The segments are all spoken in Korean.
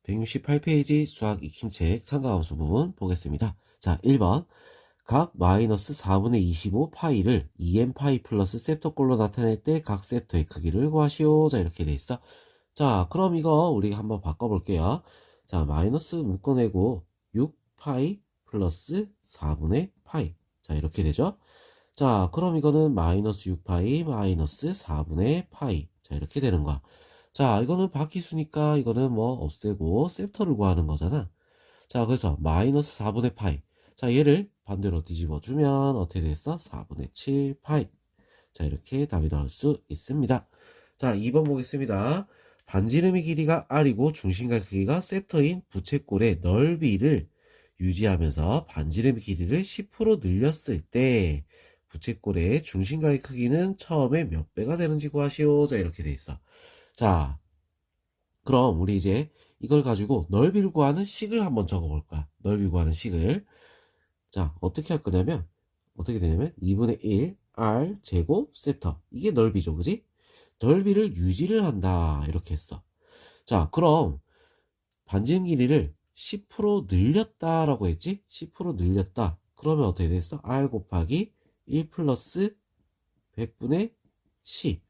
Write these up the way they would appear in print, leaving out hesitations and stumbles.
168페이지 수학 익힘책 상가함수 부분 보겠습니다. 자, 1번. 각 마이너스 4분의 25 파이를 2n 파이 플러스 셉터꼴로 나타낼 때 각 셉터의 크기를 구하시오. 자, 이렇게 돼 있어. 자, 그럼 이거 우리가 한번 바꿔볼게요. 자, 마이너스 묶어내고 6파이 플러스 4분의 파이. 자, 이렇게 되죠. 자, 그럼 이거는 마이너스 6파이 마이너스 4분의 파이. 자, 이렇게 되는 거야. 자, 이거는 바퀴수니까 이거는 뭐 없애고 셉터를 구하는 거잖아. 자, 그래서 마이너스 4분의 파이. 자, 얘를 반대로 뒤집어 주면 어떻게 됐어? 4분의 7 파이. 자, 이렇게 답이 나올 수 있습니다. 자, 2번 보겠습니다. 반지름의 길이가 R이고 중심각 크기가 셉터인 부채꼴의 넓이를 유지하면서 반지름의 길이를 10% 늘렸을 때 부채꼴의 중심각의 크기는 처음에 몇 배가 되는지 구하시오. 자, 이렇게 돼 있어. 자, 그럼 우리 이제 이걸 가지고 넓이를 구하는 식을 한번 적어볼 거야. 넓이 구하는 식을. 자, 어떻게 할 거냐면, 어떻게 되냐면, 2분의 1, R, 제곱, 셉터. 이게 넓이죠, 그지? 넓이를 유지를 한다. 이렇게 했어. 자, 그럼, 반지름 길이를 10% 늘렸다라고 했지? 10% 늘렸다. 그러면 어떻게 됐어? R 곱하기 1 플러스 100분의 10.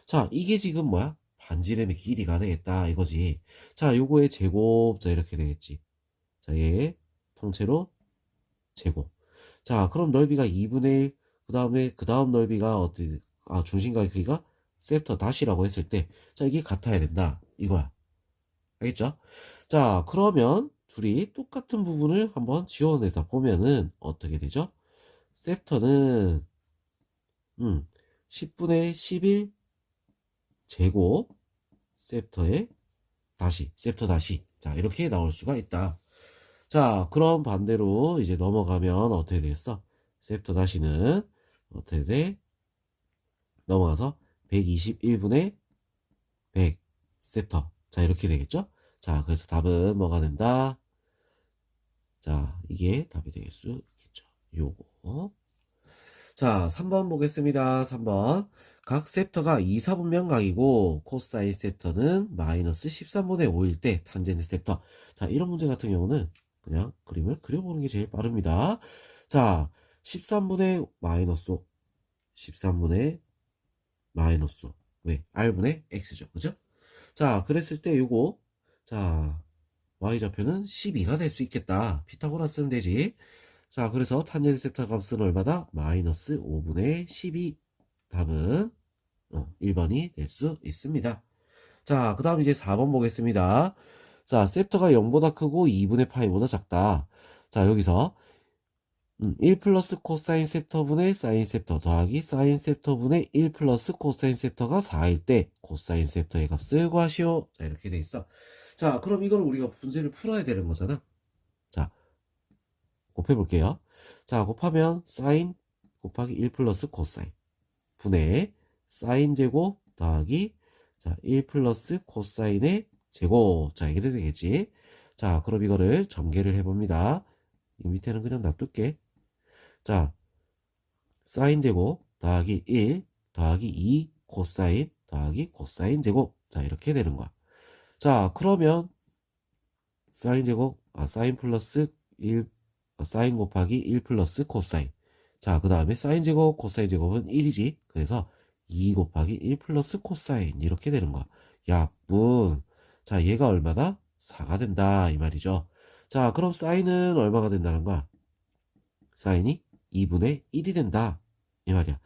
자, 이게 지금 뭐야? 반지름의 길이가 되겠다. 이거지. 자, 요거의 제곱. 자, 이렇게 되겠지. 자, 얘 통째로 제곱. 자, 그럼 넓이가 2분의 1. 그 다음 넓이가 어떻게, 중심각의 크기가 셉터 다시라고 했을 때, 자, 이게 같아야 된다. 이거야. 알겠죠? 자, 그러면 둘이 똑같은 부분을 한번 지워내다 보면은 어떻게 되죠? 셉터는, 10분의 11 제곱, 셉터에 다시, 셉터 다시. 자, 이렇게 나올 수가 있다. 자, 그럼 반대로 이제 넘어가면 어떻게 되겠어? 셉터 다시는 어떻게 돼? 넘어가서 121분의 100 셉터. 자, 이렇게 되겠죠? 자, 그래서 답은 뭐가 된다? 자, 이게 답이 될 수 있겠죠. 요거. 자, 3번 보겠습니다. 3번. 각 셉터가 2, 4분면 각이고 코사인 셉터는 마이너스 13분의 5일 때 탄젠트 셉터. 자, 이런 문제 같은 경우는 그냥 그림을 그려보는 게 제일 빠릅니다. 자, 13분의 마이너스 5. 13분의 마이너스 5. 왜? R분의 X죠. 그죠? 자, 그랬을 때 요거 자, Y좌표는 12가 될 수 있겠다. 피타고라스 쓰면 되지. 자, 그래서 탄젠트 셉터 값은 얼마다? 마이너스 5분의 12. 답은 1번이 될 수 있습니다. 자, 그 다음 이제 4번 보겠습니다. 자, 셉터가 0보다 크고 2분의 파이보다 작다. 자, 여기서 1 플러스 코사인 셉터분의 사인 셉터 더하기 사인 셉터분의 1 플러스 코사인 셉터가 4일 때 코사인 셉터의 값을 구하시오. 자, 이렇게 돼 있어. 자, 그럼 이걸 우리가 문제를 풀어야 되는 거잖아. 자, 곱해볼게요. 자, 곱하면 사인 곱하기 1 플러스 코사인 분의 사인 제곱 더하기 자, 1 플러스 코사인의 제곱. 자, 이게 되겠지. 자, 그럼 이거를 전개를 해봅니다. 이 밑에는 그냥 놔둘게. 자, 사인 제곱 더하기 1 더하기 2 코사인 더하기 코사인 제곱. 자, 이렇게 되는 거야. 자, 그러면 사인 제곱, 사인 플러스 1, 사인 곱하기 1 플러스 코사인. 자, 그 다음에 사인 제곱, 코사인 제곱은 1이지. 그래서 2 곱하기 1 플러스 코사인. 이렇게 되는 거야. 약분. 자, 얘가 얼마다? 4가 된다. 이 말이죠. 자, 그럼 사인은 얼마가 된다는 거야? 사인이 2분의 1이 된다. 이 말이야.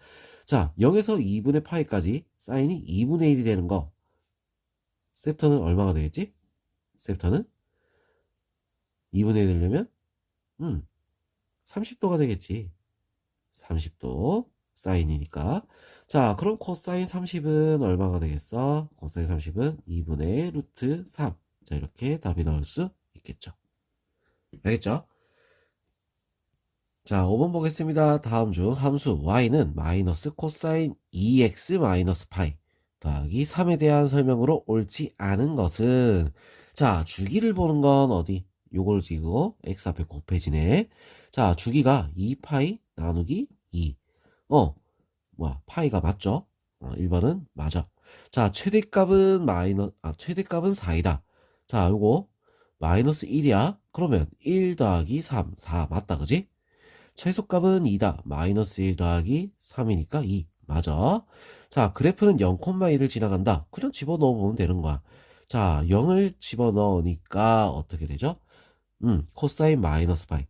자, 0에서 2분의 파이까지 사인이 2분의 1이 되는 거. 셉터는 얼마가 되겠지? 셉터는 2분의 1 되려면 30도가 되겠지. 30도 사인이니까. 자, 그럼 코사인 30은 얼마가 되겠어? 코사인 30은 2분의 루트 3. 자, 이렇게 답이 나올 수 있겠죠. 알겠죠? 자, 5번 보겠습니다. 다음 중 함수 y는 마이너스 코사인 2x 마이너스 파이 더하기 3에 대한 설명으로 옳지 않은 것은 자, 주기를 보는 건 어디? 요걸 지고 x 앞에 곱해지네. 자, 주기가 2파이 나누기 2. 파이가 맞죠? 1번은 맞아. 자, 최대값은 최대값은 4이다. 자, 요거 마이너스 1이야? 그러면 1 더하기 3, 4 맞다, 그지? 최소값은 2다. 마이너스 1 더하기 3이니까 2. 맞아. 자, 그래프는 0,1을 지나간다. 그냥 집어넣어 보면 되는 거야. 자, 0을 집어넣으니까 어떻게 되죠? 코사인 마이너스 파이.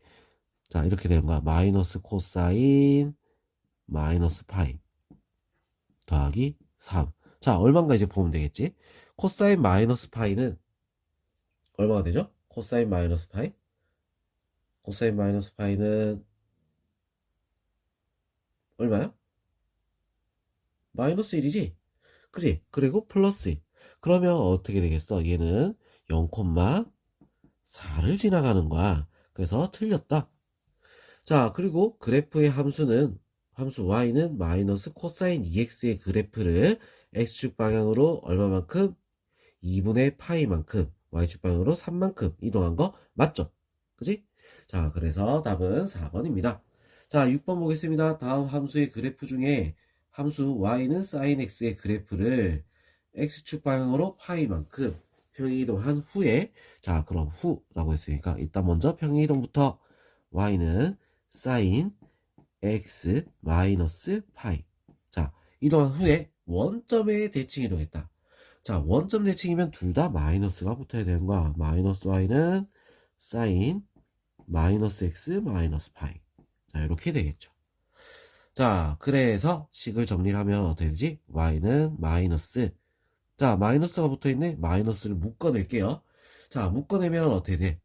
자, 이렇게 되는 거야. 마이너스 코사인 마이너스 파이 더하기 3. 자, 얼마인가 이제 보면 되겠지? 코사인 마이너스 파이는 얼마가 되죠? 코사인 마이너스 파이? 코사인 마이너스 파이는 얼마야? 마이너스 1이지? 그지? 그리고 플러스 1. 그러면 어떻게 되겠어? 얘는 0,4를 지나가는 거야. 그래서 틀렸다. 자, 그리고 그래프의 함수 y는 마이너스 코사인 2x의 그래프를 x축 방향으로 얼마만큼? 2분의 파이만큼, y축 방향으로 3만큼 이동한 거 맞죠? 그지? 자, 그래서 답은 4번입니다. 자, 6번 보겠습니다. 다음 함수의 그래프 중에 함수 y는 sin x의 그래프를 x축 방향으로 파이만큼 평행이동한 후에, 자, 그럼 후라고 했으니까 일단 먼저 평행이동부터 y는 sin x 마이너스 파이. 자, 이동한 후에 원점에 대칭 이동했다. 자, 원점 대칭이면 둘 다 마이너스가 붙어야 되는 거야. 마이너스 y는 sin 마이너스 x 마이너스 파이. 자, 이렇게 되겠죠. 자, 그래서 식을 정리를 하면 어떻게 되지? y는 마이너스. 자, 마이너스가 붙어있네. 마이너스를 묶어낼게요. 자, 묶어내면 어떻게 돼?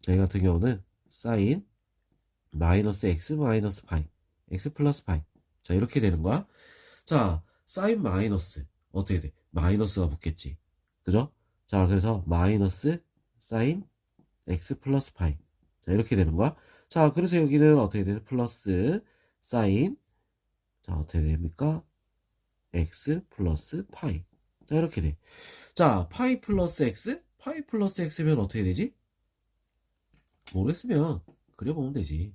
저희 같은 경우는 sin 마이너스 x 마이너스 파이, x 플러스 파이. 자, 이렇게 되는 거야. 자, 사인 마이너스 어떻게 돼? 마이너스가 붙겠지. 그죠? 자, 그래서 마이너스 사인 x 플러스 파이. 자, 이렇게 되는 거야. 자, 그래서 여기는 어떻게 돼? 플러스 사인. 자, 어떻게 됩니까? x 플러스 파이. 자, 이렇게 돼. 자, 파이 플러스 x? 파이 플러스 x면 어떻게 되지? 모르겠으면 그려보면 되지.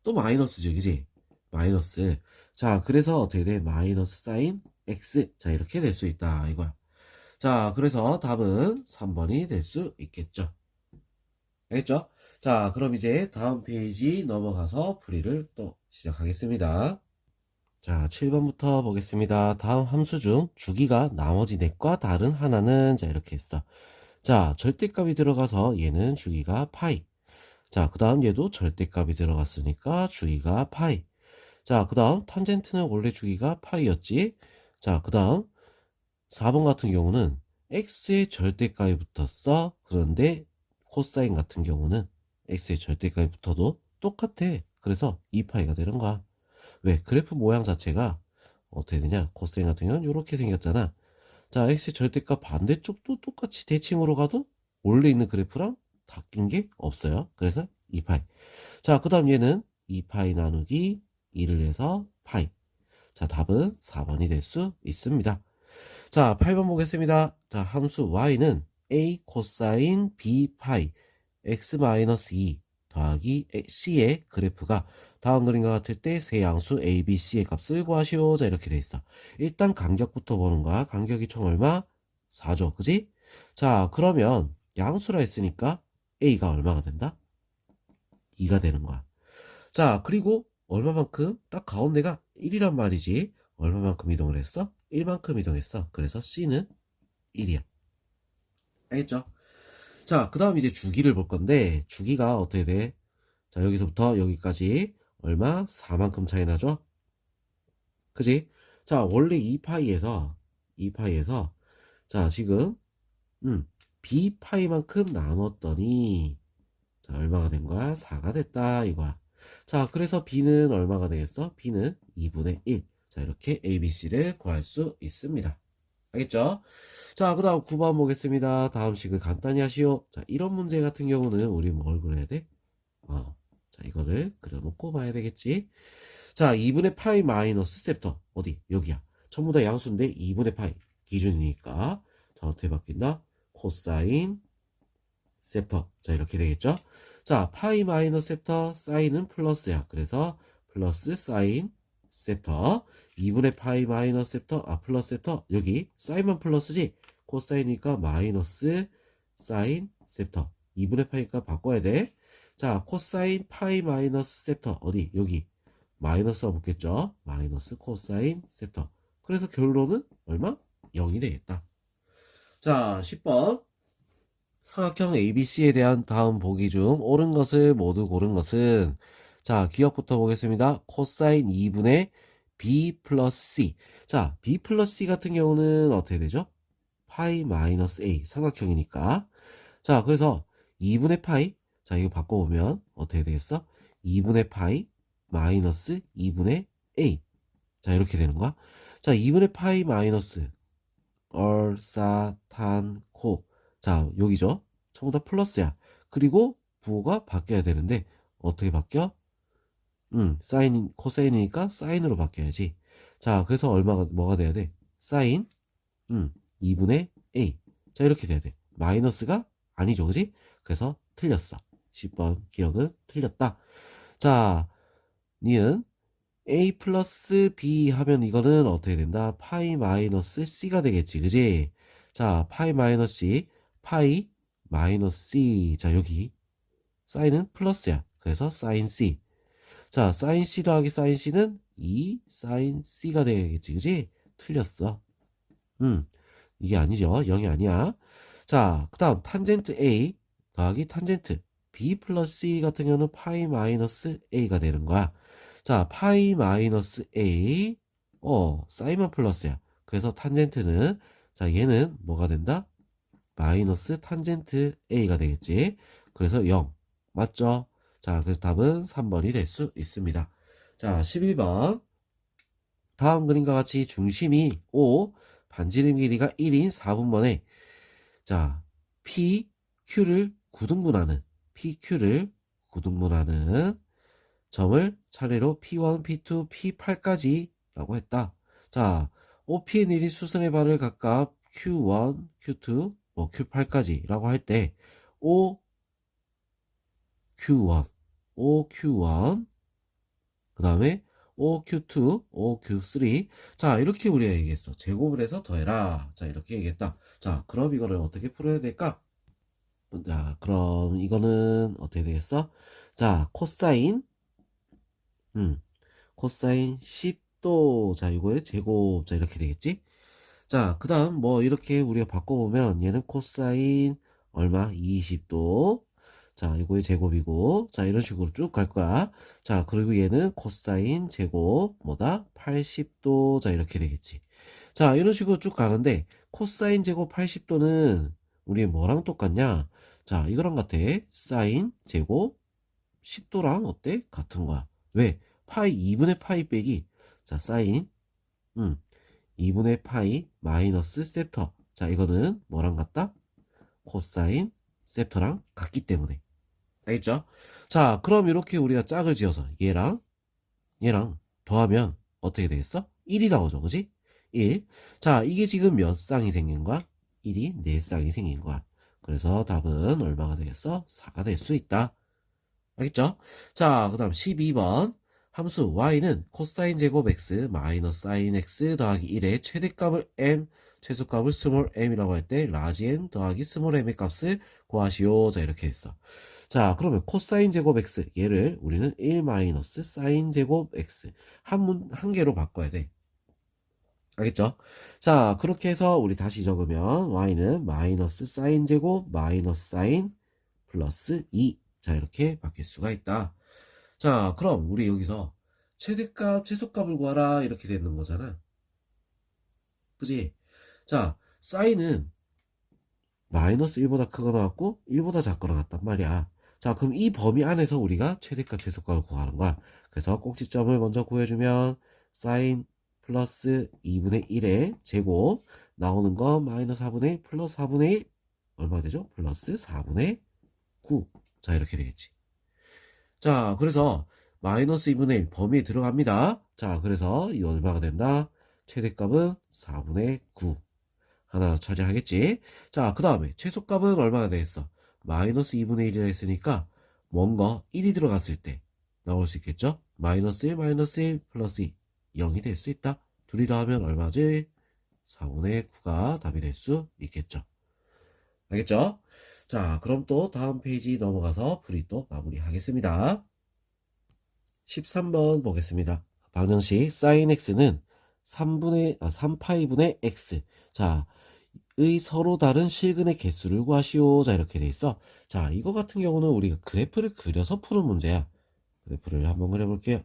또 마이너스죠, 그지? 마이너스. 자, 그래서 어떻게 돼? 마이너스 사인 x. 자, 이렇게 될 수 있다, 이거야. 자, 그래서 답은 3번이 될 수 있겠죠. 알겠죠? 자, 그럼 이제 다음 페이지 넘어가서 풀이를 또 시작하겠습니다. 자, 7번부터 보겠습니다. 다음 함수 중 주기가 나머지 넷과 다른 하나는, 자, 이렇게 했어. 자, 절대값이 들어가서 얘는 주기가 파이. 자, 그 다음 얘도 절대값이 들어갔으니까 주기가 파이. 자, 그 다음 탄젠트는 원래 주기가 파이였지. 자, 그 다음 4번 같은 경우는 x의 절대값이 붙었어. 그런데 코사인 같은 경우는 x의 절대값이 붙어도 똑같아. 그래서 2파이가 되는 거야. 왜? 그래프 모양 자체가 어떻게 되냐? 코사인 같은 경우는 이렇게 생겼잖아. 자, x의 절대값 반대쪽도 똑같이 대칭으로 가도 원래 있는 그래프랑 바뀐 게 없어요. 그래서 2파이. 자, 그 다음 얘는 2파이 나누기 2를 해서 파이. 자, 답은 4번이 될 수 있습니다. 자, 8번 보겠습니다. 자, 함수 y는 a 코사인 b 파이 x-2 더하기 c의 그래프가 다음 그림과 같을 때 세 양수 a, b, c의 값을 구하시오. 자, 이렇게 돼 있어. 일단 간격부터 보는 거야. 간격이 총 얼마? 4죠. 그지? 자, 그러면 양수라 했으니까 a가 얼마가 된다? 2가 되는 거야. 자, 그리고 얼마만큼? 딱 가운데가 1이란 말이지. 얼마만큼 이동을 했어? 1만큼 이동했어. 그래서 c는 1이야. 알겠죠? 자, 그 다음 이제 주기를 볼 건데, 주기가 어떻게 돼? 자, 여기서부터 여기까지 얼마? 4만큼 차이 나죠? 그지? 자, 원래 2파이에서, 자, 지금, b파이만큼 나눴더니, 자, 얼마가 된 거야? 4가 됐다, 이거야. 자, 그래서 b는 얼마가 되겠어? b는 2분의 1. 자, 이렇게 ABC를 구할 수 있습니다. 알겠죠? 자, 그 다음 9번 보겠습니다. 다음 식을 간단히 하시오. 자, 이런 문제 같은 경우는 우리 뭘 그려야 돼? 자, 이거를 그려놓고 봐야 되겠지? 자, 2분의 파이 마이너스 스텝터. 어디? 여기야. 전부 다 양수인데 2분의 파이. 기준이니까. 자, 어떻게 바뀐다? 코사인 셉터. 자, 이렇게 되겠죠? 자, 파이 마이너스 셉터, 사인은 플러스야. 그래서 플러스 사인 셉터. 2분의 파이 마이너스 셉터, 플러스 셉터. 여기 사인만 플러스지? 코사인이니까 마이너스 사인 셉터 2분의 파이니까 바꿔야 돼. 자, 코사인 파이 마이너스 셉터 어디? 여기 마이너스가 붙겠죠. 마이너스 코사인 셉터. 그래서 결론은 얼마? 0이 되겠다. 자, 10번 삼각형 ABC에 대한 다음 보기 중 옳은 것을 모두 고른 것은, 자, 기억부터 보겠습니다. 코사인 2분의 B 플러스 C. 자, B 플러스 C 같은 경우는 어떻게 되죠? 파이 마이너스 A 삼각형이니까. 자, 그래서 2분의 파이, 자, 이거 바꿔보면 어떻게 되겠어? 2분의 파이 마이너스 2분의 A. 자, 이렇게 되는 거야. 자, 2분의 파이 마이너스 얼사탄코. 자, 여기죠. 전부 다 플러스야. 그리고 부호가 바뀌어야 되는데 어떻게 바뀌어? 사인, 코사인이니까 사인으로 바뀌어야지. 자, 그래서 얼마가 뭐가 돼야 돼? 사인 2분의 A. 자, 이렇게 돼야 돼. 마이너스가 아니죠, 그지? 그래서 틀렸어. 10번 기억은 틀렸다. 자, 니은 A 플러스 B 하면 이거는 어떻게 된다? 파이 마이너스 C가 되겠지, 그지? 자, 파이 마이너스 C, 파이 마이너스 C. 자, 여기 사인은 플러스야. 그래서 사인 C. 자, 사인 C 더하기 사인 C는 2 사인 C가 되겠지, 그지? 틀렸어. 이게 아니죠. 0이 아니야. 자, 그 다음 탄젠트 A 더하기 탄젠트 B 플러스 C 같은 경우는 파이 마이너스 A가 되는 거야. 자, 파이 마이너스 A, 사인만 플러스야. 그래서 탄젠트는, 자, 얘는 뭐가 된다? 마이너스 탄젠트 A가 되겠지. 그래서 0. 맞죠? 자, 그래서 답은 3번이 될 수 있습니다. 자, 11번. 다음 그림과 같이 중심이 5, 반지름 길이가 1인 4분면에, 자, PQ를 구등분하는 점을 차례로 P1, P2, P8까지 라고 했다. 자, OP의 내린 수선의 발을 각각 Q1, Q2, Q8까지 라고 할 때 OQ1, OQ1 그 다음에 OQ2, OQ3. 자, 이렇게 우리가 얘기했어. 제곱을 해서 더해라. 자, 이렇게 얘기했다. 자, 그럼 이거를 어떻게 풀어야 될까? 자, 그럼 이거는 어떻게 되겠어? 자, 코사인 10도. 자, 이거의 제곱. 자, 이렇게 되겠지? 자, 그 다음 뭐 이렇게 우리가 바꿔보면 얘는 코사인 얼마? 20도. 자, 이거의 제곱이고, 자, 이런 식으로 쭉 갈 거야. 자, 그리고 얘는 코사인 제곱 뭐다? 80도. 자, 이렇게 되겠지. 자, 이런 식으로 쭉 가는데 코사인 제곱 80도는 우리 뭐랑 똑같냐? 자, 이거랑 같아. 사인 제곱 10도랑 어때? 같은 거야. 왜? 파이 2분의 파이 빼기, 자, 사인 2분의 파이 마이너스 셉터. 자, 이거는 뭐랑 같다? 코사인 셉터랑 같기 때문에. 알겠죠? 자, 그럼 이렇게 우리가 짝을 지어서 얘랑 더하면 어떻게 되겠어? 1이 나오죠, 그지? 1. 자, 이게 지금 몇 쌍이 생긴 거야? 1이 4쌍이 생긴 거야. 그래서 답은 얼마가 되겠어? 4가 될 수 있다. 알겠죠? 자, 그 다음 12번. 함수 y는 코사인 제곱 x 마이너스 사인 x 더하기 1의 최대값을 m, 최소값을 스몰 m이라고 할 때 라지 m 더하기 스몰 m의 값을 구하시오. 자, 이렇게 했어. 자, 그러면 코사인 제곱 x, 얘를 우리는 1 마이너스 사인 제곱 x 한 개로 바꿔야 돼. 알겠죠? 자, 그렇게 해서 우리 다시 적으면 y는 마이너스 사인 제곱 마이너스 사인 플러스 2. 자, 이렇게 바뀔 수가 있다. 자, 그럼 우리 여기서 최대값, 최소값을 구하라 이렇게 되는 거잖아. 그지? 자, 사인은 마이너스 1보다 크거나 같고 1보다 작거나 같단 말이야. 자, 그럼 이 범위 안에서 우리가 최대값, 최소값을 구하는 거야. 그래서 꼭지점을 먼저 구해주면 사인 플러스 2분의 1의 제곱 나오는 거 마이너스 4분의 1 플러스 4분의 1 얼마 되죠? 플러스 4분의 9. 자, 이렇게 되겠지. 자, 그래서 마이너스 2분의 1 범위에 들어갑니다. 자, 그래서 이 얼마가 된다? 최대값은 4분의 9. 하나 차지하겠지. 자, 그 다음에 최소값은 얼마가 되겠어? 마이너스 2분의 1이라 했으니까 뭔가 1이 들어갔을 때 나올 수 있겠죠? 마이너스 1, 마이너스 1, 플러스 2. 0이 될 수 있다. 둘이 더하면 얼마지? 4분의 9가 답이 될 수 있겠죠. 알겠죠? 자, 그럼 또 다음 페이지 넘어가서 풀이 또 마무리하겠습니다. 13번 보겠습니다. 방정식 sin x는 3파이분의 x. 자, 의 서로 다른 실근의 개수를 구하시오. 자, 이렇게 돼 있어. 자, 이거 같은 경우는 우리가 그래프를 그려서 푸는 문제야. 그래프를 한번 그려볼게요.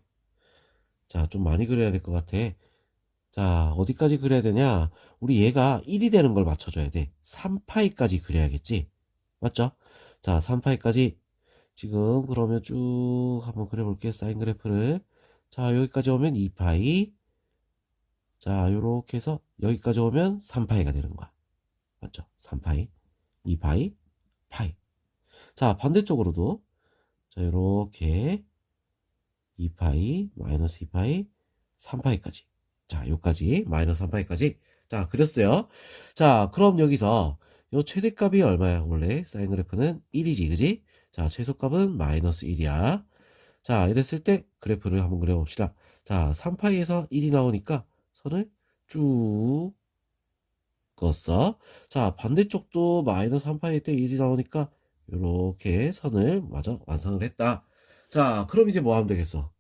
자, 좀 많이 그려야 될 것 같아. 자, 어디까지 그려야 되냐? 우리 얘가 1이 되는 걸 맞춰줘야 돼. 3파이까지 그려야겠지? 맞죠? 자, 3파이까지 지금 그러면 쭉 한번 그려볼게요. 사인 그래프를. 자, 여기까지 오면 2파이. 자, 요렇게 해서 여기까지 오면 3파이가 되는 거야. 맞죠? 3파이, 2파이, 파이. 자, 반대쪽으로도 자, 요렇게 2파이, 마이너스 2파이, 3파이까지. 자, 요까지 마이너스 3파이까지. 자, 그렸어요. 자, 그럼 여기서 요 최대값이 얼마야? 원래 사인 그래프는 1이지, 그지? 자, 최소값은 마이너스 1이야. 자, 이랬을 때 그래프를 한번 그려봅시다. 자, 3파이에서 1이 나오니까 선을 쭉 그었어. 자, 반대쪽도 마이너스 3파이 때 1이 나오니까 이렇게 선을 마저 완성을 했다. 자, 그럼 이제 뭐 하면 되겠어?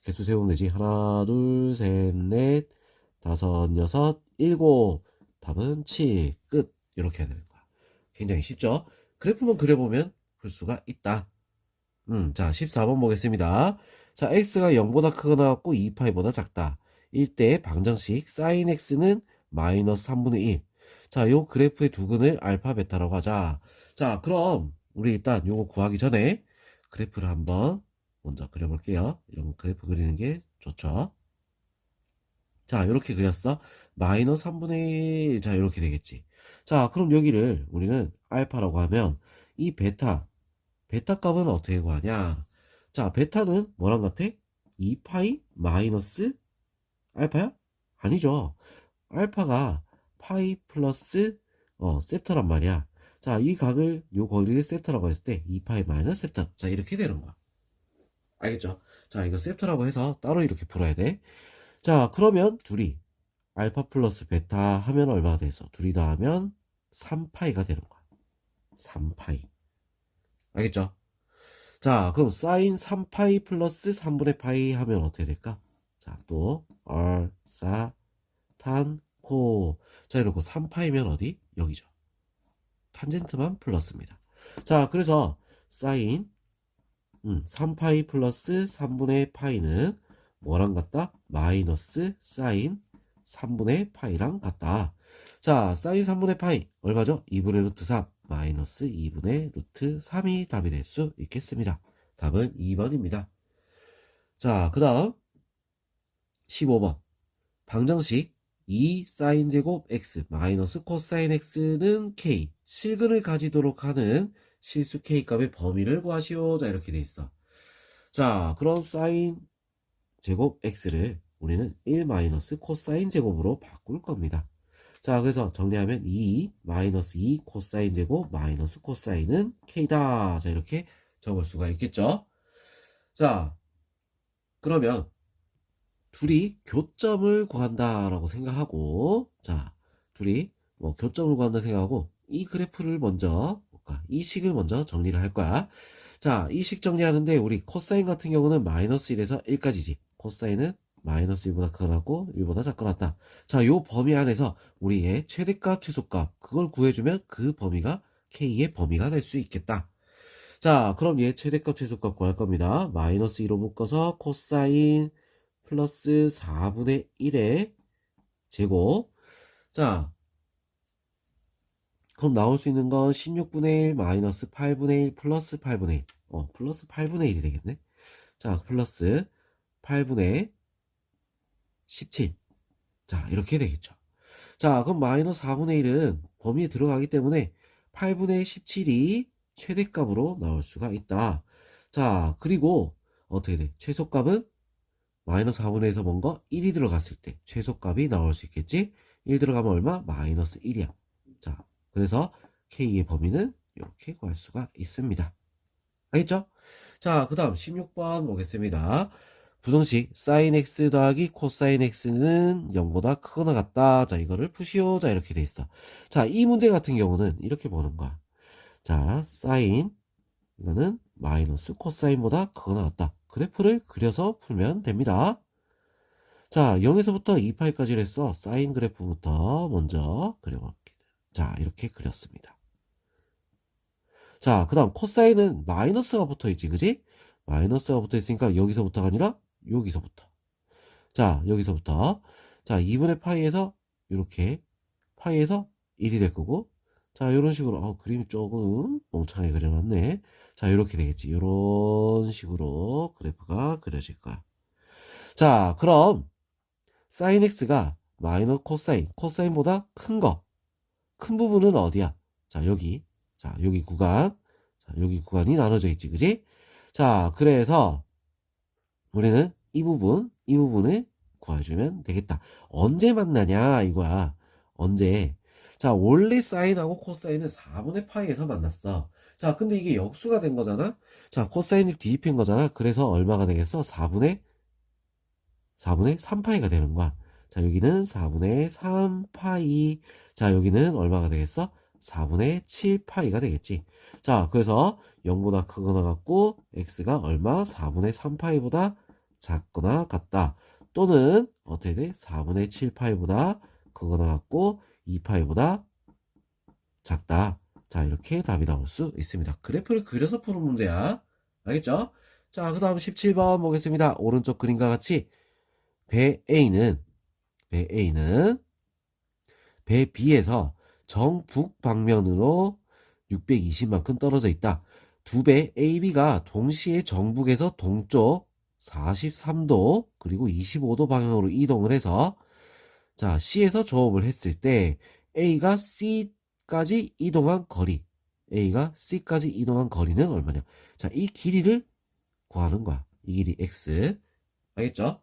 개수 세우면 되지. 하나, 둘, 셋, 넷, 다섯, 여섯, 일곱. 답은 7. 끝. 이렇게 해야 되는 거야. 굉장히 쉽죠? 그래프만 그려보면 풀 수가 있다. 자, 14번 보겠습니다. 자, x가 0보다 크거나 같고 2파이보다 작다. 이때 방정식 sin x는 마이너스 3분의 1. 자, 요 그래프의 두근을 알파, 베타라고 하자. 자, 그럼 우리 일단 요거 구하기 전에 그래프를 한번 먼저 그려볼게요. 이런 그래프 그리는 게 좋죠. 자, 이렇게 그렸어. 마이너스 3분의 1. 자, 이렇게 되겠지. 자, 그럼 여기를 우리는 알파라고 하면 이 베타 값은 어떻게 구하냐? 자, 베타는 뭐랑 같아? 2파이 마이너스 알파야? 아니죠. 알파가 파이 플러스 세타란 말이야. 자, 이 각을 요 거리를 세타라고 했을 때 2파이 마이너스 세타. 자, 이렇게 되는 거야. 알겠죠? 자, 이거 세타라고 해서 따로 이렇게 풀어야 돼. 자, 그러면 둘이 알파 플러스 베타 하면 얼마가 돼서 둘이 다 하면 3파이가 되는 거야. 3파이. 알겠죠? 자, 그럼 사인 3파이 플러스 3분의 파이 하면 어떻게 될까? 자, 또 얼, 사, 탄, 코. 자, 이러고 3파이면 어디? 여기죠. 탄젠트만 플러스입니다. 자, 그래서 사인 3파이 플러스 3분의 파이는 뭐랑 같다? 마이너스 사인 3분의 파이랑 같다. 자, 사인 3분의 파이 얼마죠? 2분의 루트 3 마이너스 2분의 루트 3이 답이 될 수 있겠습니다. 답은 2번입니다. 자, 그 다음 15번 방정식 2 사인 제곱 x 마이너스 코사인 x는 k 실근을 가지도록 하는 실수 k 값의 범위를 구하시오. 자, 이렇게 돼 있어. 자, 그럼 사인 제곱 x를 우리는 1 마이너스 코사인 제곱으로 바꿀 겁니다. 자, 그래서 정리하면 2 마이너스 2 코사인 제곱 마이너스 코사인은 k다. 자, 이렇게 적을 수가 있겠죠. 자, 그러면 둘이 교점을 구한다라고 생각하고, 자, 둘이 뭐 교점을 구한다 생각하고 이 그래프를 먼저 볼까? 이 식을 먼저 정리를 할 거야. 자, 이 식 정리하는데 우리 코사인 같은 경우는 마이너스 1에서 1까지지. 코사인은 마이너스 1보다 크거나고 1보다 작거나다. 자, 요 범위 안에서 우리의 최대값, 최소값 그걸 구해주면 그 범위가 K의 범위가 될 수 있겠다. 자, 그럼 얘 최대값, 최소값 구할 겁니다. 마이너스 2로 묶어서 코사인 플러스 4분의 1의 제곱. 자, 그럼 나올 수 있는 건 16분의 1 마이너스 8분의 1 플러스 8분의 1. 플러스 8분의 1이 되겠네. 자, 플러스 8분의 17. 자, 이렇게 되겠죠. 자, 그럼 마이너스 4분의 1은 범위에 들어가기 때문에 8분의 17이 최대값으로 나올 수가 있다. 자, 그리고 어떻게 돼? 최소값은 마이너스 4분의 1에서 뭔가 1이 들어갔을 때 최소값이 나올 수 있겠지? 1 들어가면 얼마? 마이너스 1이야. 자, 그래서 K의 범위는 이렇게 구할 수가 있습니다. 알겠죠? 자, 그 다음 16번 보겠습니다. 부등식 sin x 더하기 코사인 x는 0보다 크거나 같다. 자, 이거를 푸시오. 자, 이렇게 돼 있어. 자, 이 문제 같은 경우는 이렇게 보는 거야. 자, 사인, 이거는 마이너스 코사인보다 크거나 같다. 그래프를 그려서 풀면 됩니다. 자, 0에서부터 2파이까지 했어. 사인 그래프부터 먼저 그려볼게요. 자, 이렇게 그렸습니다. 자, 그 다음 코사인은 마이너스가 붙어있지, 그지? 마이너스가 붙어있으니까 여기서부터가 아니라 여기서부터. 자, 여기서부터. 자, 2분의 파이에서 이렇게 파이에서 1이 될 거고, 자, 이런 식으로 그림이 조금 멍청하게 그려놨네. 자, 이렇게 되겠지. 이런 식으로 그래프가 그려질 거야. 자, 그럼 사인 x가 마이너스 코사인, 코사인보다 큰 부분은 어디야? 자, 여기. 자, 여기 구간. 자, 여기 구간이 나눠져 있지, 그지? 자, 그래서 우리는 이 부분을 구해주면 되겠다. 언제 만나냐, 이거야. 언제? 자, 원래 사인하고 코사인은 4분의 파이에서 만났어. 자, 근데 이게 역수가 된 거잖아? 자, 코사인이 뒤집힌 거잖아? 그래서 얼마가 되겠어? 4분의 3파이가 되는 거야. 자, 여기는 4분의 3파이. 자, 여기는 얼마가 되겠어? 4분의 7파이가 되겠지. 자, 그래서 0보다 크거나 같고, x가 얼마? 4분의 3파이보다 작거나 같다. 또는, 어떻게 돼? 4분의 7파이보다 크거나 같고, 2파이보다 작다. 자, 이렇게 답이 나올 수 있습니다. 그래프를 그려서 푸는 문제야. 알겠죠? 자, 그 다음 17번 보겠습니다. 오른쪽 그림과 같이 배 A는 배 B에서 정북 방면으로 620만큼 떨어져 있다. 두 배 AB가 동시에 정북에서 동쪽 43도 그리고 25도 방향으로 이동을 해서 자, C에서 조업을 했을 때 A가 C까지 이동한 거리는 얼마냐? 자, 이 길이를 구하는 거야. 이 길이 X. 알겠죠?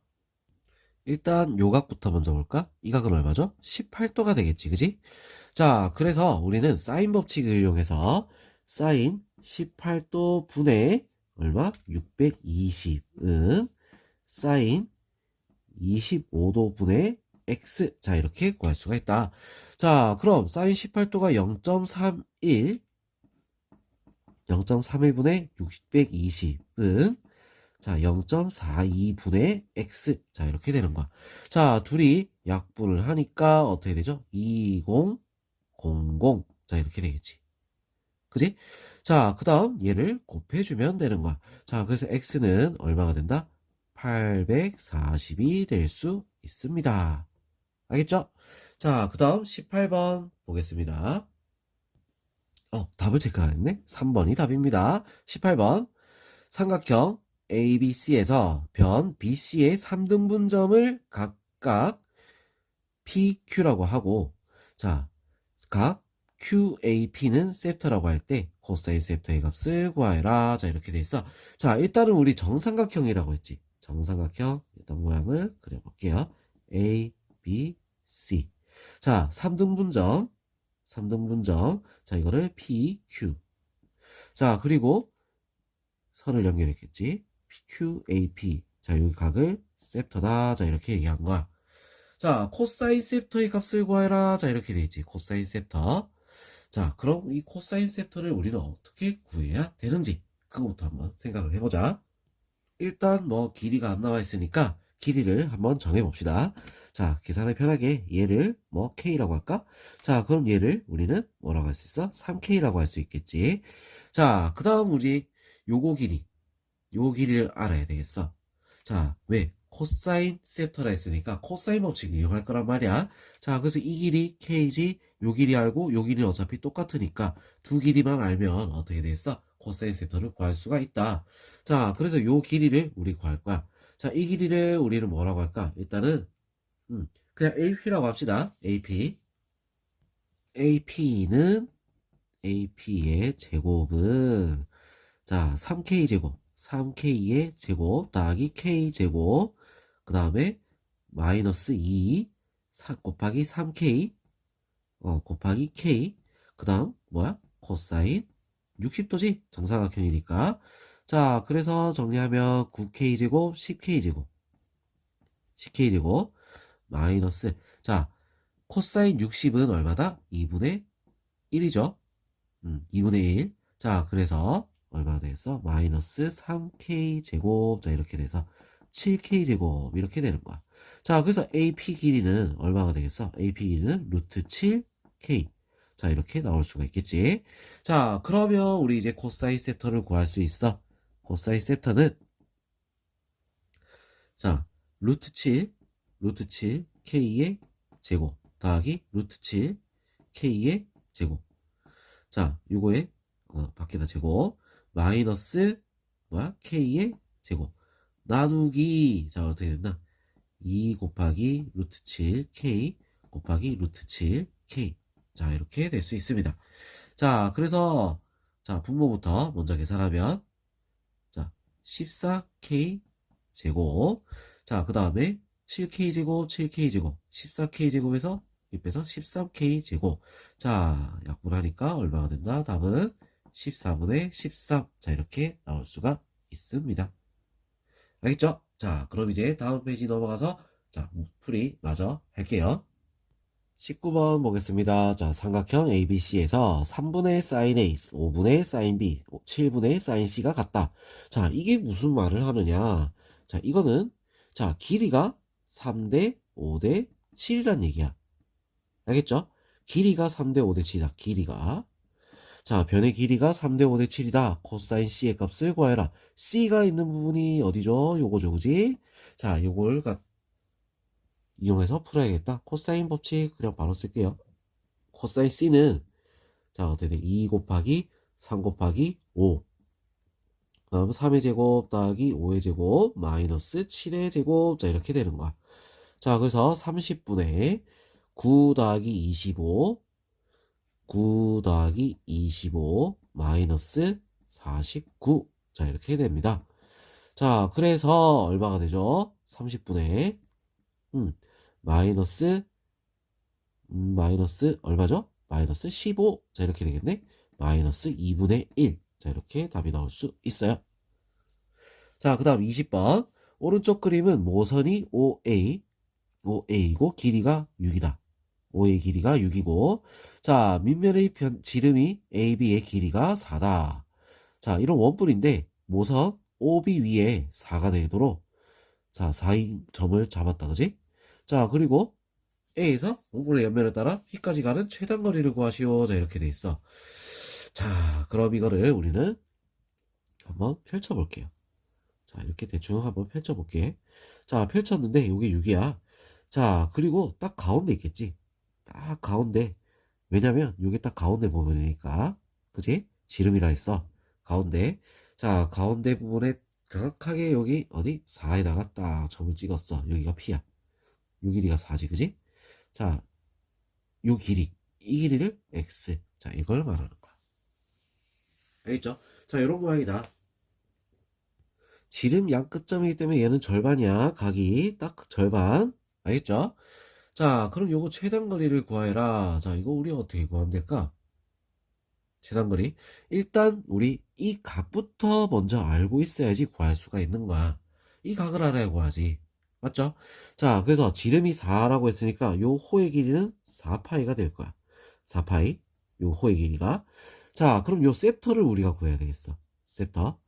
일단 요각부터 먼저 볼까? 이 각은 얼마죠? 18도가 되겠지, 그지? 자, 그래서 우리는 사인 법칙을 이용해서 사인 18도 분의 얼마? 620은 사인 25도 분의 x. 자, 이렇게 구할 수가 있다. 자, 그럼 사인 18도가 0.31분의 620은 자, 0.42분의 x. 자, 이렇게 되는 거야. 자, 둘이 약분을 하니까 어떻게 되죠? 2000. 자, 이렇게 되겠지. 그지? 자, 그 다음 얘를 곱해주면 되는 거야. 자, 그래서 x는 얼마가 된다? 840이 될 수 있습니다. 알겠죠? 자, 그 다음 18번 보겠습니다. 답을 체크 안 했네? 3번이 답입니다. 18번. 삼각형 ABC에서 변 BC의 3등분점을 각각 PQ라고 하고, 자, 각 QAP는 셉터라고 할 때 코사인 셉터의 값을 구하여라. 자, 이렇게 돼 있어. 자, 일단은 우리 정삼각형이라고 했지. 정삼각형 일단 모양을 그려볼게요. A, B, C. 자, 3등분점. 자, 이거를 PQ. 자, 그리고 선을 연결했겠지. QAP. 자, 여기 각을 셉터다. 자, 이렇게 얘기한 거야. 자, 코사인 셉터의 값을 구하라. 자, 이렇게 되지. 코사인 셉터. 자, 그럼 이 코사인 셉터를 우리는 어떻게 구해야 되는지 그거부터 한번 생각을 해보자. 일단 뭐 길이가 안 나와 있으니까 길이를 한번 정해봅시다. 자, 계산을 편하게 얘를 뭐 K라고 할까? 자, 그럼 얘를 우리는 뭐라고 할 수 있어? 3K라고 할 수 있겠지. 자, 그 다음 우리 요거 길이를 알아야 되겠어. 자, 왜? 코사인 셉터라 했으니까 코사인 법칙을 이용할 거란 말이야. 자, 그래서 이 길이 K지, 요 길이 알고 요 길이는 어차피 똑같으니까 두 길이만 알면 어떻게 되겠어? 코사인 셉터를 구할 수가 있다. 자, 그래서 요 길이를 우리 구할 거야. 자, 이 길이를 우리는 뭐라고 할까? 일단은 그냥 AP라고 합시다. AP. AP의 제곱은 자, 3K제곱. 3K의 제곱 더하기 K제곱 그 다음에 마이너스 2 곱하기 3K 곱하기 K 그 다음 뭐야? 코사인 60도지? 정사각형이니까 자 그래서 정리하면 9K제곱 10K제곱 마이너스 자 코사인 60은 얼마다? 2분의 1이죠 2분의 1. 자, 그래서 얼마나 되겠어? 마이너스 3k 제곱. 자, 이렇게 돼서 7k 제곱 이렇게 되는 거야. 자, 그래서 AP 길이는 얼마가 되겠어? AP 길이는 루트 7k. 자, 이렇게 나올 수가 있겠지. 자, 그러면 우리 이제 코사인 셉터를 구할 수 있어. 코사인 셉터는 자, 루트 7 k의 제곱 더하기 루트 7 k의 제곱. 자, 요거에 밖에다 제곱 마이너스 뭐야? k의 제곱 나누기. 자, 어떻게 된다? 2 곱하기 루트 7 k 곱하기 루트 7 k. 자, 이렇게 될 수 있습니다. 자, 그래서 자, 분모부터 먼저 계산하면 자, 14k 제곱. 자, 그 다음에 7k 제곱 7k 제곱 14k 제곱에서 빼서 13k 제곱. 자, 약분하니까 얼마가 된다? 답은 14분의 13. 자, 이렇게 나올 수가 있습니다. 알겠죠? 자, 그럼 이제 다음 페이지 넘어가서 자, 풀이 마저 할게요. 19번 보겠습니다. 자, 삼각형 ABC에서 3분의 sin A, 5분의 sin B, 7분의 sin C가 같다. 자, 이게 무슨 말을 하느냐? 자, 이거는 자, 길이가 3대 5대 7이란 얘기야. 알겠죠? 길이가 3대 5대 7이다. 길이가. 자, 변의 길이가 3대 5대 7이다. 코사인 C의 값을 구해라. C가 있는 부분이 어디죠? 요거죠, 그지? 자, 요걸 이용해서 풀어야겠다. 코사인 법칙 그냥 바로 쓸게요. 코사인 C는 자, 어떻게 돼? 2 곱하기 3 곱하기 5. 다음 3의 제곱 더하기 5의 제곱 마이너스 7의 제곱. 자, 이렇게 되는 거야. 자, 그래서 30분의 9 더하기 25 9 더하기 25 마이너스 49. 자, 이렇게 됩니다. 자, 그래서 얼마가 되죠? 30분의 마이너스 마이너스 얼마죠? 마이너스 15. 자, 이렇게 되겠네. 마이너스 2분의 1. 자, 이렇게 답이 나올 수 있어요. 자, 그 다음 20번. 오른쪽 그림은 모선이 OA이고 길이가 6이다. O의 길이가 6이고 자, 밑면의 지름이 AB의 길이가 4다. 자, 이런 원뿔인데 모선 OB 위에 4가 되도록 자, 4인 점을 잡았다. 그지? 자, 그리고 A에서 원뿔의 옆면에 따라 B까지 가는 최단 거리를 구하시오. 자, 이렇게 돼 있어. 자, 그럼 이거를 우리는 한번 펼쳐볼게요. 자, 이렇게 대충 한번 펼쳐볼게. 자, 펼쳤는데 이게 6이야. 자, 그리고 딱 가운데 있겠지. 딱 가운데. 왜냐면 이게 딱 가운데 부분이니까. 그지? 지름이라 했어. 가운데. 자, 가운데 부분에 정확하게 여기 어디? 4에다가 딱 점을 찍었어. 여기가 P야. 요 길이가 4지, 그지? 자, 요 길이. 이 길이를 X. 자, 이걸 말하는 거야. 알겠죠? 자, 요런 모양이다. 지름 양 끝점이기 때문에 얘는 절반이야. 각이 딱 절반. 알겠죠? 자, 그럼 요거 최단거리를 구하해라. 자, 이거 우리 어떻게 구하면 될까? 최단거리. 일단 우리 이 각부터 먼저 알고 있어야지 구할 수가 있는 거야. 이 각을 알아야 구하지. 맞죠? 자, 그래서 지름이 4라고 했으니까 요 호의 길이는 4파이가 될 거야. 4파이. 요 호의 길이가. 자, 그럼 요 셉터를 우리가 구해야 되겠어. 셉터.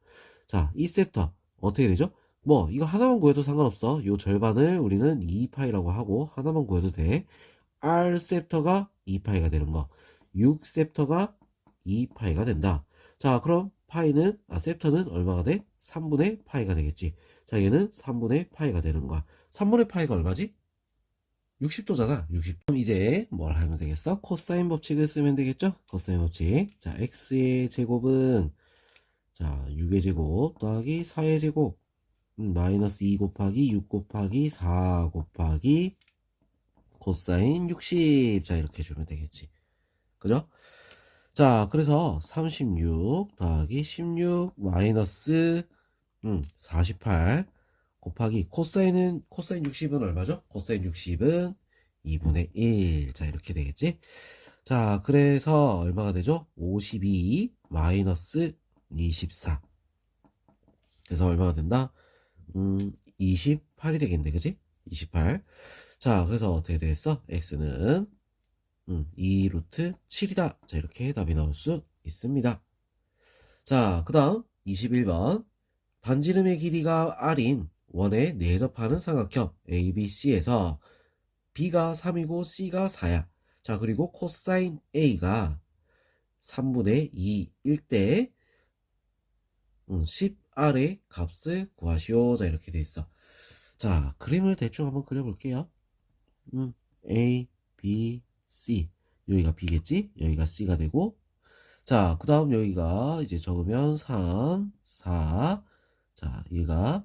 자, 이 셉터 어떻게 되죠? 뭐 이거 하나만 구해도 상관없어. 요 절반을 우리는 2파이라고 하고 하나만 구해도 돼. R 셉터가 2파이가 되는 거. 6 셉터가 2파이가 된다. 자, 그럼 파이는 셉터는 얼마가 돼? 3분의 파이가 되겠지. 자, 얘는 3분의 파이가 되는 거야. 3분의 파이가 얼마지? 60도잖아. 60도. 그럼 이제 뭘 하면 되겠어? 코사인 법칙을 쓰면 되겠죠? 코사인 법칙. 자, x의 제곱은 자, 6의 제곱 더하기 4의 제곱 마이너스 2 곱하기 6 곱하기 4 곱하기 코사인 60. 자, 이렇게 주면 되겠지. 그죠? 자, 그래서 36 더하기 16 마이너스 48 곱하기 코사인 60은 얼마죠? 코사인 60은 2분의 1. 자, 이렇게 되겠지? 자, 그래서 얼마가 되죠? 52 마이너스 24. 그래서 얼마가 된다? 28이 되겠네, 그지? 28. 자, 그래서 어떻게 되겠어? x는 2 루트 7이다. 자, 이렇게 답이 나올 수 있습니다. 자, 그 다음 21번. 반지름의 길이가 r인 원에 내접하는 삼각형 ABC에서 B가 3이고 C가 4야. 자, 그리고 코사인 A가 3분의 2일 때 10R의 값을 구하시오. 자, 이렇게 돼 있어. 자, 그림을 대충 한번 그려볼게요. A, B, C. 여기가 B겠지? 여기가 C가 되고, 자, 그 다음 여기가 이제 적으면 3, 4. 자, 얘가,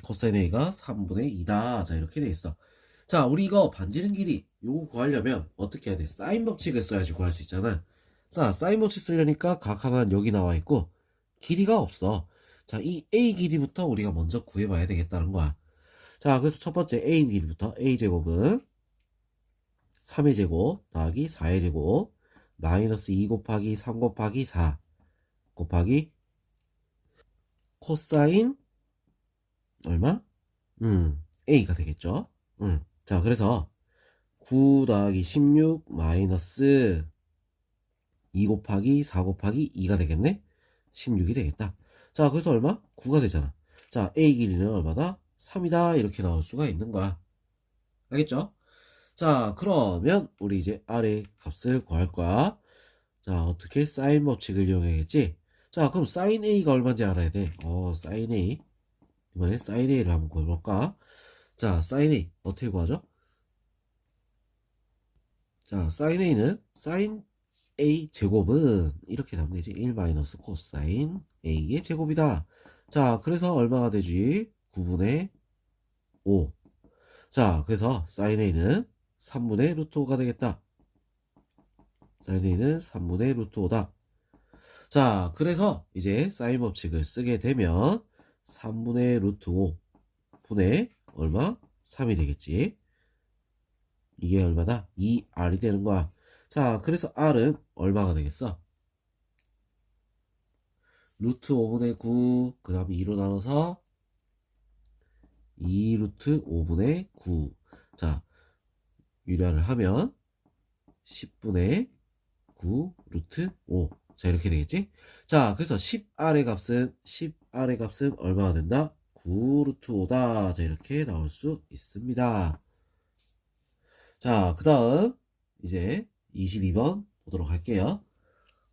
코사인 A가 3분의 2다. 자, 이렇게 돼 있어. 자, 우리 이거 반지름 길이, 요거 구하려면 어떻게 해야 돼? 사인 법칙을 써야지 구할 수 있잖아. 자, 사인 법칙 쓰려니까 각 하나는 여기 나와 있고, 길이가 없어. 자, 이 A 길이부터 우리가 먼저 구해봐야 되겠다는 거야. 자, 그래서 첫 번째 A 길이부터 A제곱은 3의 제곱 더하기 4의 제곱 마이너스 2 곱하기 3 곱하기 4 곱하기 코사인 얼마? A가 되겠죠. 자, 그래서 9 더하기 16 마이너스 2 곱하기 4 곱하기 2가 되겠네. 16이 되겠다. 자, 그래서 얼마? 9가 되잖아. 자, A 길이는 얼마다? 3이다. 이렇게 나올 수가 있는 거야. 알겠죠? 자, 그러면 우리 이제 R의 값을 구할 거야. 자, 어떻게? 사인 법칙을 이용해야겠지? 자, 그럼 사인 A가 얼마인지 알아야 돼. 사인 A. 이번에 사인 A를 한번 구해볼까? 자, 사인 A 어떻게 구하죠? 자, 사인 A는 사인 A 제곱은 이렇게 나오면 되지. 1 마이너스 코사인 A의 제곱이다. 자, 그래서 얼마가 되지? 9분의 5. 자, 그래서 사인 A는 3분의 루트 5가 되겠다. 사인 A는 3분의 루트 5다. 자, 그래서 이제 사인 법칙을 쓰게 되면 3분의 루트 5 분의 얼마? 3이 되겠지. 이게 얼마다? 2R이 되는 거야. 자, 그래서 R은 얼마가 되겠어? 루트 5분의 9, 그 다음에 2로 나눠서 2 루트 5분의 9. 자, 유리화를 하면 10분의 9 루트 5. 자, 이렇게 되겠지? 자, 그래서 10R의 값은 얼마가 된다? 9 루트 5다. 자, 이렇게 나올 수 있습니다. 자, 그 다음, 이제 22번 보도록 할게요.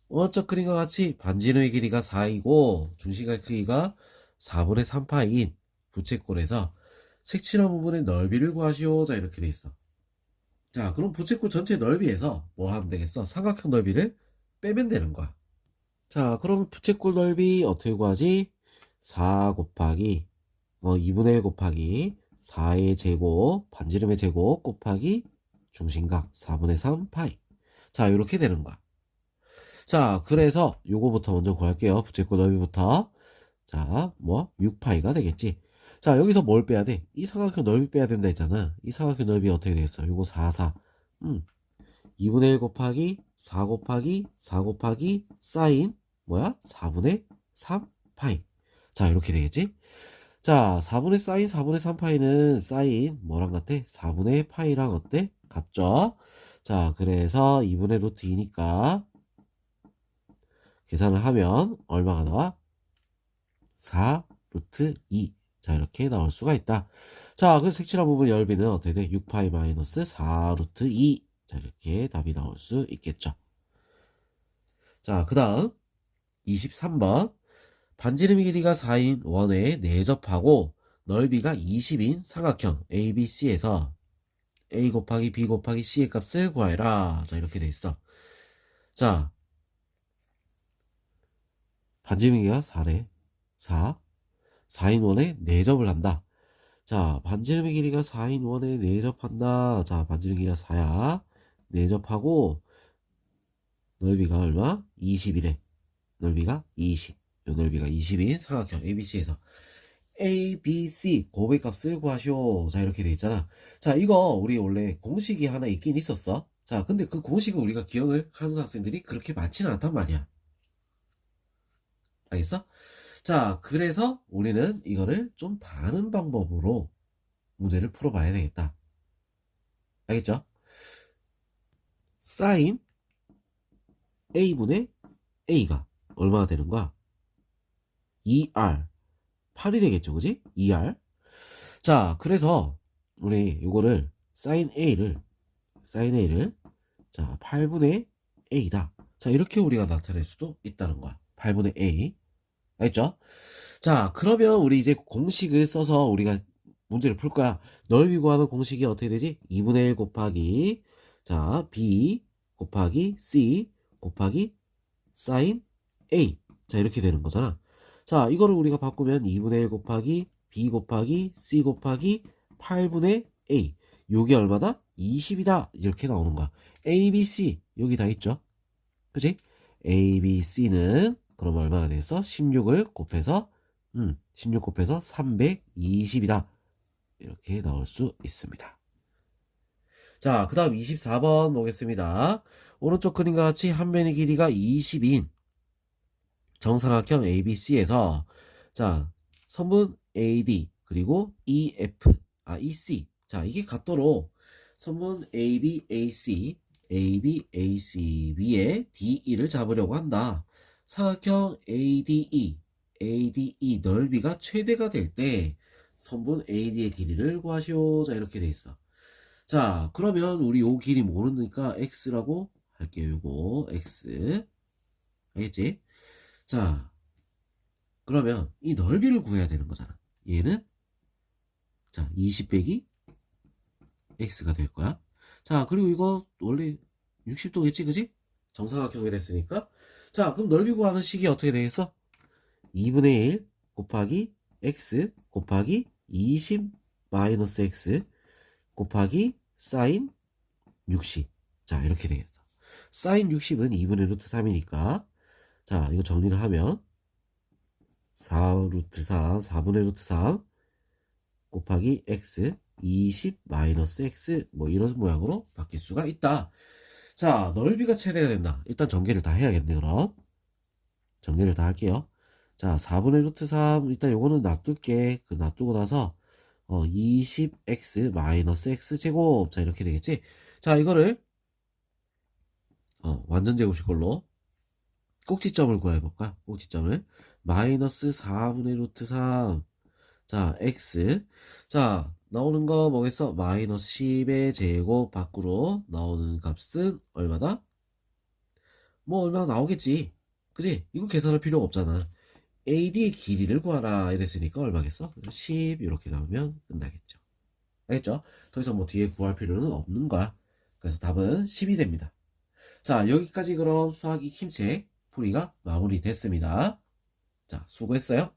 오른쪽 그림과 같이 반지름의 길이가 4이고, 중심각 크기가 4분의 3파인 부채꼴에서 색칠한 부분의 넓이를 구하시오. 자, 이렇게 돼 있어. 자, 그럼 부채꼴 전체 넓이에서 뭐 하면 되겠어? 삼각형 넓이를 빼면 되는 거야. 자, 그럼 부채꼴 넓이 어떻게 구하지? 4 곱하기 2분의 1 곱하기 4의 제곱 반지름의 제곱 곱하기 중심각 4분의 3 파이. 자, 이렇게 되는 거야. 자, 그래서 요거부터 먼저 구할게요. 부채꼴 넓이부터. 자, 6파이가 되겠지. 자, 여기서 뭘 빼야 돼? 이 삼각형 넓이 빼야 된다 했잖아. 이 삼각형 넓이 어떻게 되겠어? 요거 4, 4. 2분의 1 곱하기 4 곱하기 4 곱하기 사인 4분의 3 파이. 자, 이렇게 되겠지? 자, 4분의 사인 4분의 3 파이는 사인 뭐랑 같아? 4분의 파이랑 어때? 같죠? 자, 그래서 2분의 루트 2니까 계산을 하면 얼마가 나와? 4 루트 2. 자, 이렇게 나올 수가 있다. 자, 그 색칠한 부분 열비는 어떻게 돼? 6파이 마이너스 4 루트 2. 자, 이렇게 답이 나올 수 있겠죠. 자, 그 다음 23번. 반지름 길이가 4인 원에 내접하고 넓이가 20인 삼각형 ABC에서 A 곱하기 B 곱하기 C의 값을 구하여라. 자, 이렇게 돼 있어. 자, 반지름 길이가 4래. 4. 4인 원에 내접을 한다. 자, 반지름의 길이가 4인 원에 내접한다. 자, 반지름 길이가 4야. 내접하고 넓이가 얼마? 20이래. 넓이가 20. 요 넓이가 20인 삼각형 ABC에서 A, B, C 고백값을 구하시오. 자, 이렇게 돼 있잖아. 자, 이거 우리 원래 공식이 하나 있긴 있었어. 자, 근데 그 공식을 우리가 기억을 하는 학생들이 그렇게 많지는 않단 말이야. 알겠어? 자, 그래서 우리는 이거를 좀 다른 방법으로 문제를 풀어봐야 되겠다. 알겠죠? 사인 A분의 A가 얼마나 되는 거야? 2R 8이 되겠죠, 그지? 2R. 자, 그래서 우리 요거를 sin A를 자, 8분의 A다. 자, 이렇게 우리가 나타낼 수도 있다는 거야. 8분의 A. 알겠죠? 자, 그러면 우리 이제 공식을 써서 우리가 문제를 풀 거야. 넓이 구하는 공식이 어떻게 되지? 2분의 1 곱하기, 자, B 곱하기 C 곱하기 sin A. 자, 이렇게 되는 거잖아. 자, 이거를 우리가 바꾸면 2분의 1 곱하기 B 곱하기 C 곱하기 8분의 A. 요게 얼마다? 20이다. 이렇게 나오는 거야. A, B, C. 여기 다 있죠? 그치? A, B, C는 그럼 얼마가 되겠어? 16을 곱해서 16 곱해서 320이다. 이렇게 나올 수 있습니다. 자, 그 다음 24번 보겠습니다. 오른쪽 그림과 같이 한 면의 길이가 20인 정사각형 ABC에서 자, 선분 AD 그리고 EF, EC. 자, 이게 같도록 선분 ABAC 위에 DE를 잡으려고 한다. 사각형 ADE 넓이가 최대가 될 때 선분 AD의 길이를 구하시오. 자, 이렇게 돼 있어. 자, 그러면 우리 요 길이 모르니까 X라고 할게요. 요거 X. 알겠지? 자, 그러면 이 넓이를 구해야 되는 거잖아. 얘는 자, 20 빼기 X가 될 거야. 자, 그리고 이거 원래 60도겠지, 그지? 정사각형이 됐으니까. 자, 그럼 넓이 구하는 식이 어떻게 되겠어? 2분의 1 곱하기 X 곱하기 20 마이너스 X 곱하기 사인 60. 자, 이렇게 되겠어. 사인 60은 2분의 루트 3이니까. 자, 이거 정리를 하면 4 루트 3, 4분의 루트 3 곱하기 X 20 마이너스 X 뭐 이런 모양으로 바뀔 수가 있다. 자, 넓이가 최대가 된다. 일단 전개를 다 해야겠네. 그럼 전개를 다 할게요. 자, 4분의 루트 3 일단 요거는 놔둘게. 그 놔두고 나서 20x 마이너스 x제곱. 자, 이렇게 되겠지. 자, 이거를 완전 제곱식 걸로 꼭지점을 구해볼까? 꼭지점을 마이너스 4분의 루트 3. 자, x. 자, 나오는 거 뭐겠어? 마이너스 10의 제곱 밖으로 나오는 값은 얼마다? 뭐 얼마 나오겠지. 그지? 이거 계산할 필요가 없잖아. AD의 길이를 구하라 이랬으니까 얼마겠어? 10 이렇게 나오면 끝나겠죠. 알겠죠? 더 이상 뭐 뒤에 구할 필요는 없는 거야. 그래서 답은 10이 됩니다. 자, 여기까지 그럼 수학이 힘책 풀이가 마무리됐습니다. 자, 수고했어요.